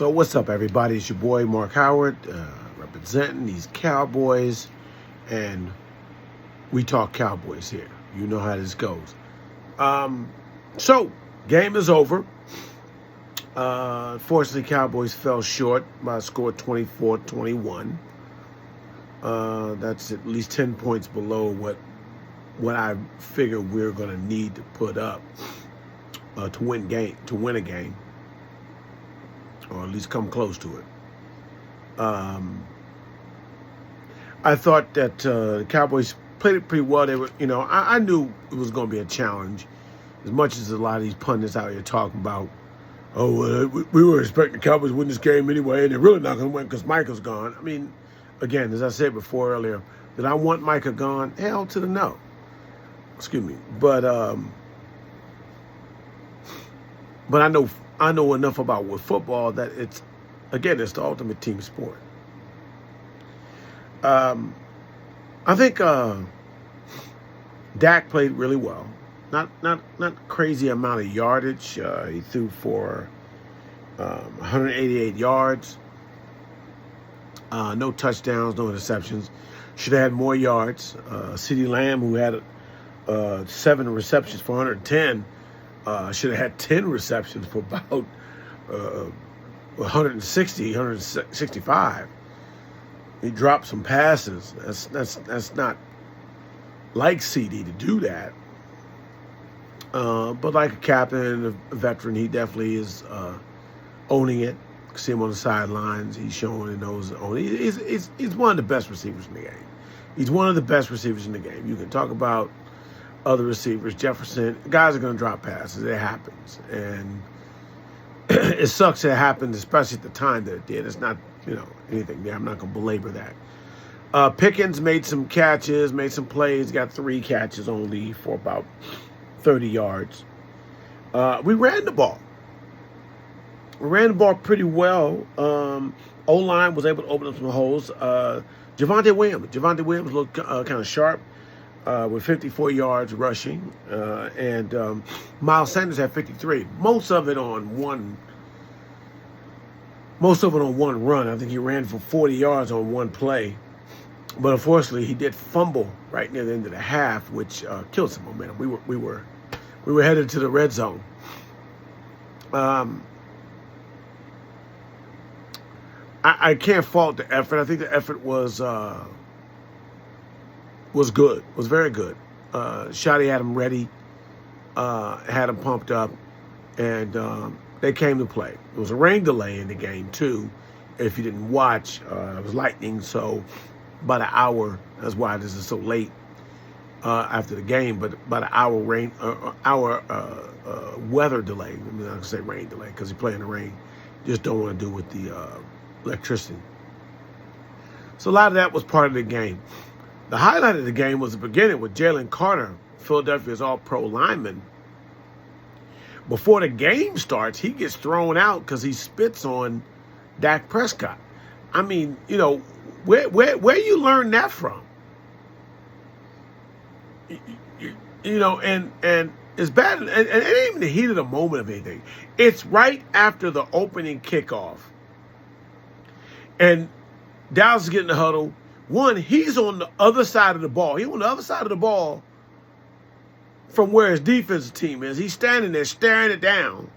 So what's up, everybody? It's your boy Mark Howard, representing these Cowboys, and we talk Cowboys here. You know how this goes. So game is over. Unfortunately, Cowboys fell short by a score 24-21. That's at least 10 points below what I figured we're going to need to put up to win a game, or at least come close to it. I thought that the Cowboys played it pretty well. They were, I knew it was going to be a challenge, as much as a lot of these pundits out here talking about, we were expecting the Cowboys to win this game anyway, and they're really not going to win because Micah's gone. I mean, again, as I said before earlier, did I want Micah gone? Hell to the no. Excuse me, but I know enough about with football that it's the ultimate team sport. I think Dak played really well. Not crazy amount of yardage. He threw for 188 yards. No touchdowns, no interceptions. Should have had more yards. CeeDee Lamb, who had 7 receptions for 110, should have had 10 receptions for about 165. He dropped some passes. That's not like CD to do that. But like a captain, a veteran, he definitely is owning it. See him on the sidelines. He's showing he knows owning. He's one of the best receivers in the game. He's one of the best receivers in the game. You can talk about other receivers, Jefferson. Guys are going to drop passes. It happens. And it sucks it happened, especially at the time that it did. It's not, anything there. I'm not going to belabor that. Pickens made some catches, made some plays, got 3 catches only for about 30 yards. We ran the ball. We ran the ball pretty well. O-line was able to open up some holes. Javonte Williams looked kind of sharp with 54 yards rushing. And Miles Sanders had 53. Most of it on one run. I think he ran for 40 yards on one play. But unfortunately, he did fumble right near the end of the half, which killed some momentum. We were headed to the red zone. I can't fault the effort. I think the effort was good. Was very good. Shotty had him ready, had him pumped up, and they came to play. There was a rain delay in the game too. If you didn't watch, it was lightning, so about an hour. That's why this is so late after the game. But about an hour weather delay. I mean, I can say rain delay because you play in the rain. Just don't want to do with the electricity. So a lot of that was part of the game. The highlight of the game was the beginning with Jalen Carter, Philadelphia's all-pro lineman. Before the game starts, he gets thrown out because he spits on Dak Prescott. I mean, where you learn that from? And it's bad, and it ain't even the heat of the moment of anything. It's right after the opening kickoff. And Dallas is getting the huddle. One, he's on the other side of the ball. He's on the other side of the ball from where his defensive team is. He's standing there staring it down.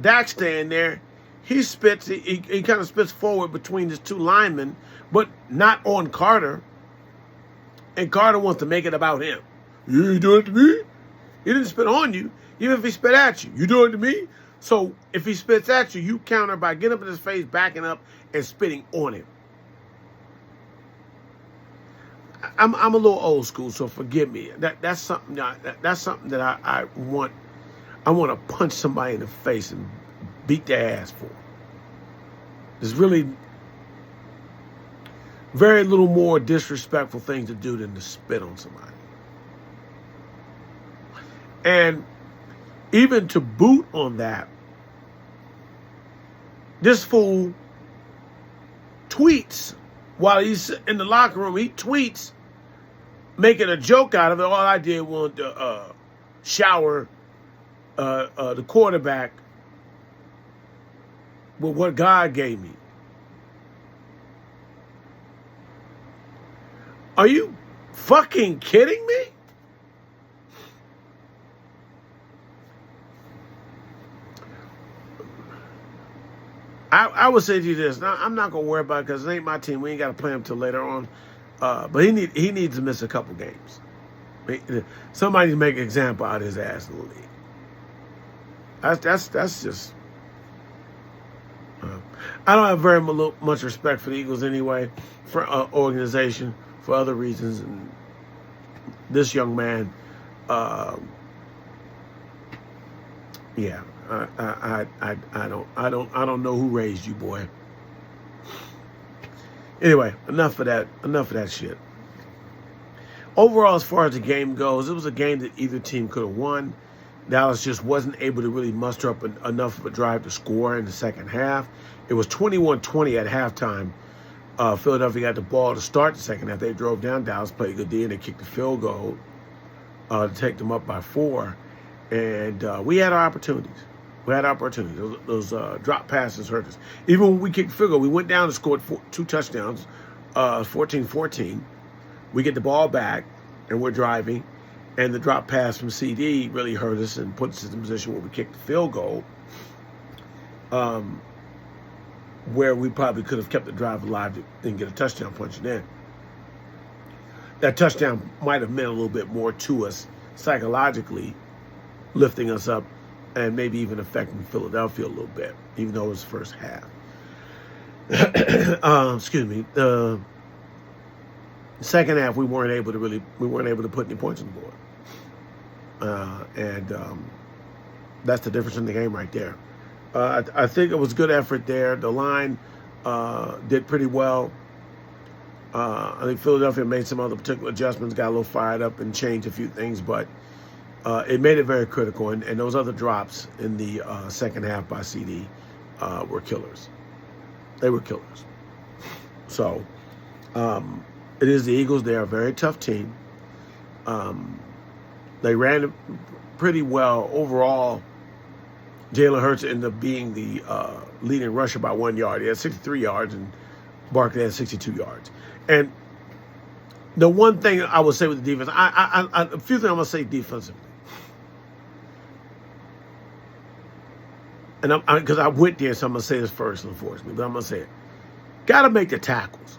Dak's standing there. He spits. He kind of spits forward between his 2 linemen, but not on Carter. And Carter wants to make it about him. You do it to me? He didn't spit on you. Even if he spit at you, you do it to me? So if he spits at you, you counter by getting up in his face, backing up, and spitting on him. I'm a little old school, so forgive me. That's something that I want. I want to punch somebody in the face and beat their ass for. There's really very little more disrespectful thing to do than to spit on somebody. And even to boot on that, this fool tweets while he's in the locker room. He tweets, making a joke out of it. All I did was to shower the quarterback with what God gave me. Are you fucking kidding me? I would say to you this. Now, I'm not going to worry about it because it ain't my team. We ain't got to play him till later on. But he needs to miss a couple games. Somebody needs to make an example out of his ass in the league. That's just. I don't have very much respect for the Eagles anyway, for organization, for other reasons. And this young man, yeah. I don't know who raised you, boy. Anyway, enough of that shit. Overall, as far as the game goes, it was a game that either team could have won. Dallas just wasn't able to really muster up enough of a drive to score in the second half. It was 21-20 at halftime. Philadelphia got the ball to start the second half. They drove down. Dallas played a good D, and they kicked the field goal to take them up by 4. And we had our opportunities. Those drop passes hurt us. Even when we kicked field goal, we went down and scored 2 touchdowns, 14-14. We get the ball back, and we're driving. And the drop pass from CD really hurt us and put us in a position where we kicked the field goal, where we probably could have kept the drive alive and get a touchdown punching in. That touchdown might have meant a little bit more to us psychologically, lifting us up and maybe even affecting Philadelphia a little bit, even though it was the first half. Excuse me. The second half, we weren't able to put any points on the board. And that's the difference in the game right there. I think it was good effort there. The line did pretty well. I think Philadelphia made some other particular adjustments, got a little fired up and changed a few things, but it made it very critical. And those other drops in the second half by CD were killers. They were killers. So it is the Eagles. They are a very tough team. They ran it pretty well overall. Jalen Hurts ended up being the leading rusher by 1 yard. He had 63 yards, and Barkley had 62 yards. And the one thing I would say with the defense, a few things I'm going to say defensively. And because I went there, so I'm going to say this first, unfortunately, but I'm going to say it. Got to make the tackles.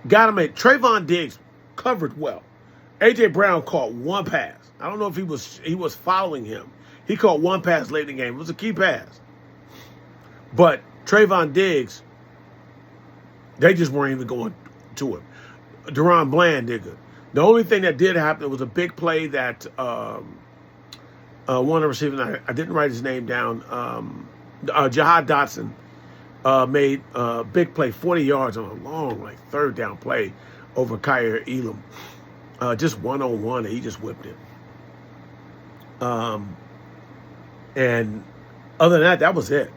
Trayvon Diggs covered well. A.J. Brown caught one pass. I don't know if he was following him. He caught one pass late in the game. It was a key pass. But Trayvon Diggs, they just weren't even going to him. Deron Bland did good. The only thing that did happen was a big play that one of the receivers, I didn't write his name down, Jahad Dotson made a big play, 40 yards on a long, third down play over Kyer Elam. Just one-on-one, and he just whipped it. And other than that, that was it.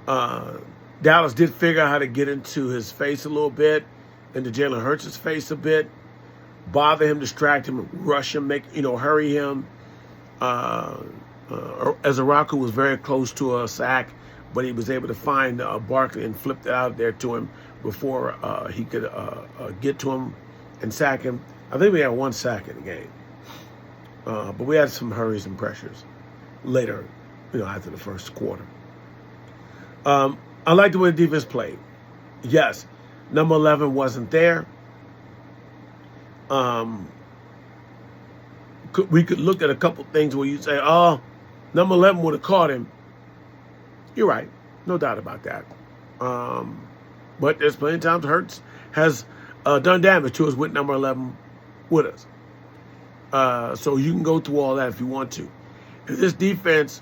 Dallas did figure out how to get into his face a little bit, into Jalen Hurts' face a bit, bother him, distract him, rush him, hurry him. Ezeraku was very close to a sack, but he was able to find Barkley and flip it out there to him before he could get to him and sack him. I think we had 1 sack in the game. But we had some hurries and pressures later, after the first quarter. I like the way the defense played. Yes, number 11 wasn't there. We could look at a couple things where you say, oh, number 11 would have caught him. You're right. No doubt about that. But there's plenty of times Hurts has done damage to us with number 11 with us. So you can go through all that if you want to. If this defense,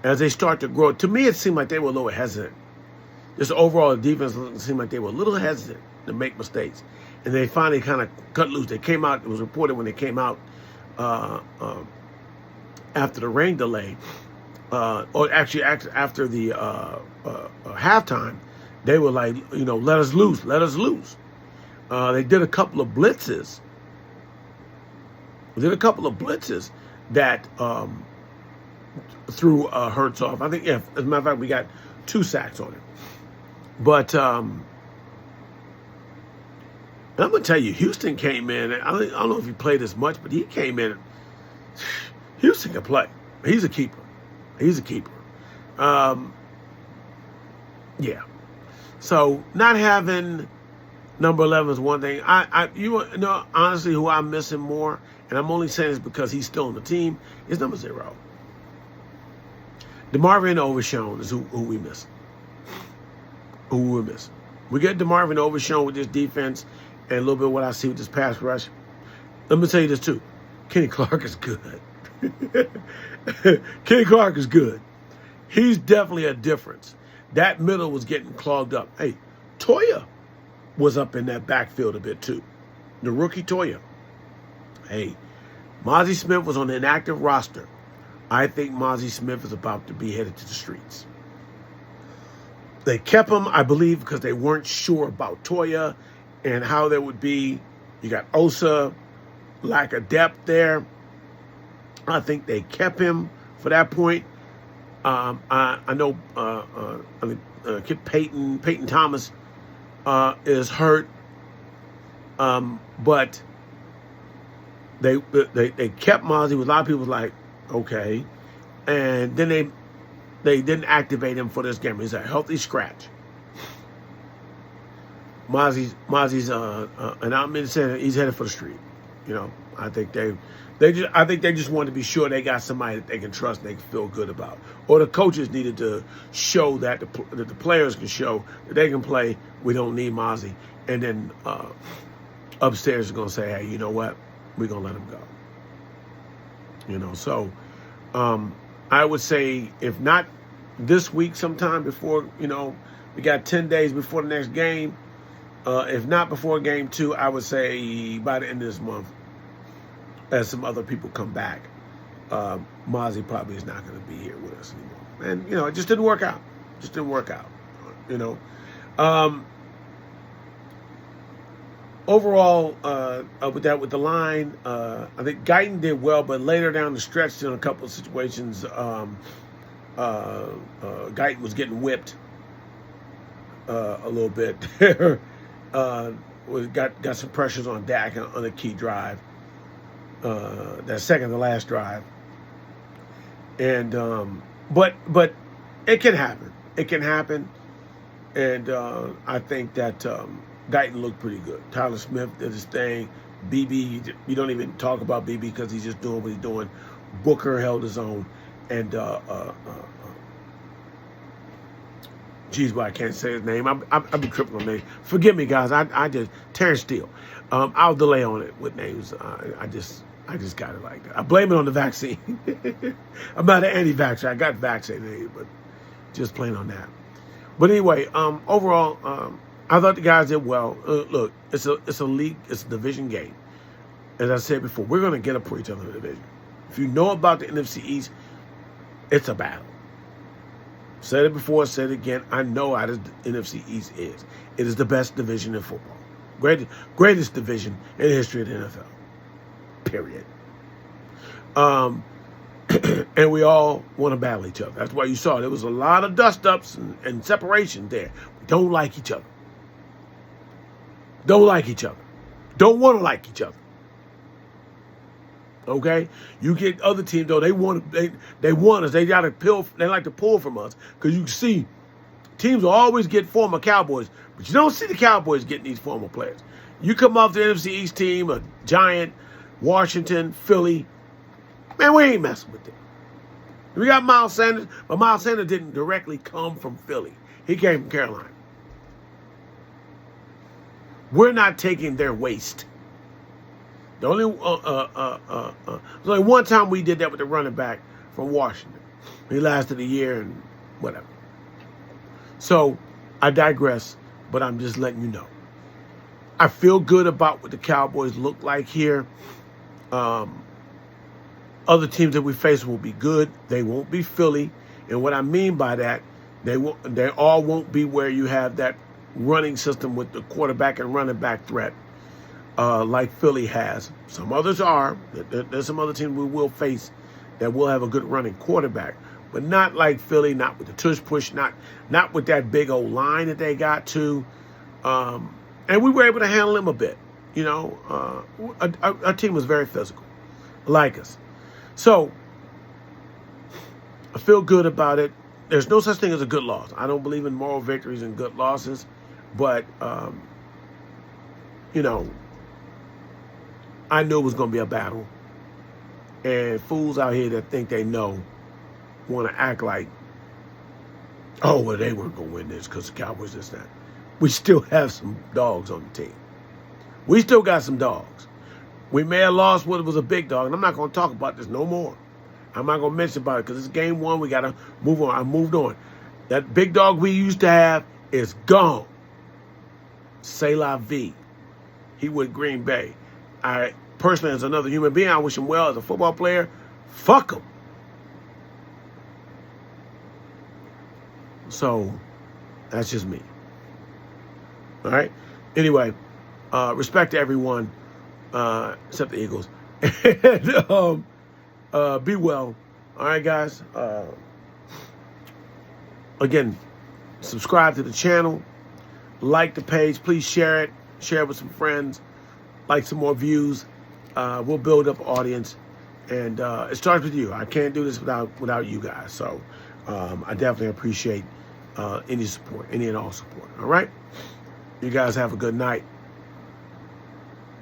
as they start to grow, to me it seemed like they were a little hesitant. Just overall, the defense seemed like they were a little hesitant to make mistakes. And they finally kind of cut loose. They came out, it was reported when they came out after the rain delay, or actually after the halftime, they were like, let us loose. They did a couple of blitzes. That threw Hurts off. I think, yeah, as a matter of fact, we got 2 sacks on him. But I'm going to tell you, Houston came in. I don't know if he played as much, but he came in. Houston can play. He's a keeper. He's a keeper. Yeah. So not having number 11 is one thing. You know, honestly, who I'm missing more, and I'm only saying this because he's still on the team, is number 0. DeMarvin Overshown is who we miss. Who we miss. We get DeMarvin Overshown with this defense and a little bit of what I see with this pass rush. Let me tell you this too. Kenny Clark is good. Kenny Clark is good. He's definitely a difference. That middle was getting clogged up. Hey, Toya was up in that backfield a bit too. The rookie Toya. Hey, Mozzie Smith was on the inactive roster. I think Mozzie Smith is about to be headed to the streets. They kept him, I believe, because they weren't sure about Toya and how there would be. You got Osa, lack of depth there. I think they kept him for that point. I know Kid Peyton Thomas is hurt, but they kept Mozzie. A lot of people was like, okay, and then they didn't activate him for this game. He's a healthy scratch. Mozzie's and I'm saying he's headed for the street. You know, I think they just wanted to be sure they got somebody that they can trust and they can feel good about. Or the coaches needed to show that the players can show that they can play. We don't need Mozzie. And then upstairs is going to say, hey, you know what? We're going to let him go. You know, so I would say if not this week, sometime before, you know, we got 10 days before the next game. If not before game 2, I would say by the end of this month, as some other people come back, Mozzie probably is not going to be here with us anymore. And, you know, it just didn't work out. You know. Overall, with the line, I think Guyton did well, but later down the stretch in a couple of situations, Guyton was getting whipped a little bit. Got some pressures on Dak on a key drive. That second to last drive. And but it can happen. It can happen. And I think that Guyton looked pretty good. Tyler Smith did his thing. BB, you don't even talk about BB because he's just doing what he's doing. Booker held his own. And geez, well, I can't say his name. I've been tripping on names. Forgive me, guys. I just Terrence Steele. I'll delay on it with names. I just got it like that. I blame it on the vaccine. I'm not an anti-vaxxer. I got vaccinated, but just plain on that. But anyway, overall, I thought the guys did well. Look, it's a league, it's a division game. As I said before, we're going to get up for each other in the division. If you know about the NFC East, it's a battle. Said it before, said it again. I know how the NFC East is. It is the best division in football. Greatest division in the history of the NFL. Period. And we all want to battle each other. That's why you saw there was a lot of dust-ups and separation there. We don't like each other. Don't like each other. Don't want to like each other. Okay? You get other teams, though, they want us. They got to pull. They like to pull from us. Because you see, teams will always get former Cowboys, but you don't see the Cowboys getting these former players. You come off the NFC East team, a Giant, Washington, Philly, man, we ain't messing with them. We got Miles Sanders, but Miles Sanders didn't directly come from Philly. He came from Carolina. We're not taking their waste. The only there's only one time we did that with the running back from Washington. He lasted a year and whatever. So I digress, but I'm just letting you know. I feel good about what the Cowboys look like here. Other teams that we face will be good. They won't be Philly. And what I mean by that, they all won't be where you have that running system with the quarterback and running back threat like Philly has. Some others are. There's some other teams we will face that will have a good running quarterback, but not like Philly, not with the tush push, not with that big old line that they got to. And we were able to handle him a bit. You know, our team was very physical, like us. So I feel good about it. There's no such thing as a good loss. I don't believe in moral victories and good losses, but you know, I knew it was going to be a battle. And fools out here that think they know want to act like, oh, well, they weren't going to win this because the Cowboys this, that. We still have some dogs on the team. We still got some dogs. We may have lost what was a big dog, and I'm not going to talk about this no more. I'm not going to mention about it because it's game one. We got to move on. I moved on. That big dog we used to have is gone. C'est la vie. He with Green Bay. I personally, as another human being, I wish him well. As a football player, fuck him. So that's just me. All right. Anyway, respect to everyone, except the Eagles. And be well. All right, guys. Again, subscribe to the channel. Like the page. Please share it. Share it with some friends. Like some more views. We'll build up audience. And it starts with you. I can't do this without you guys. So I definitely appreciate any support, any and all support. All right? You guys have a good night.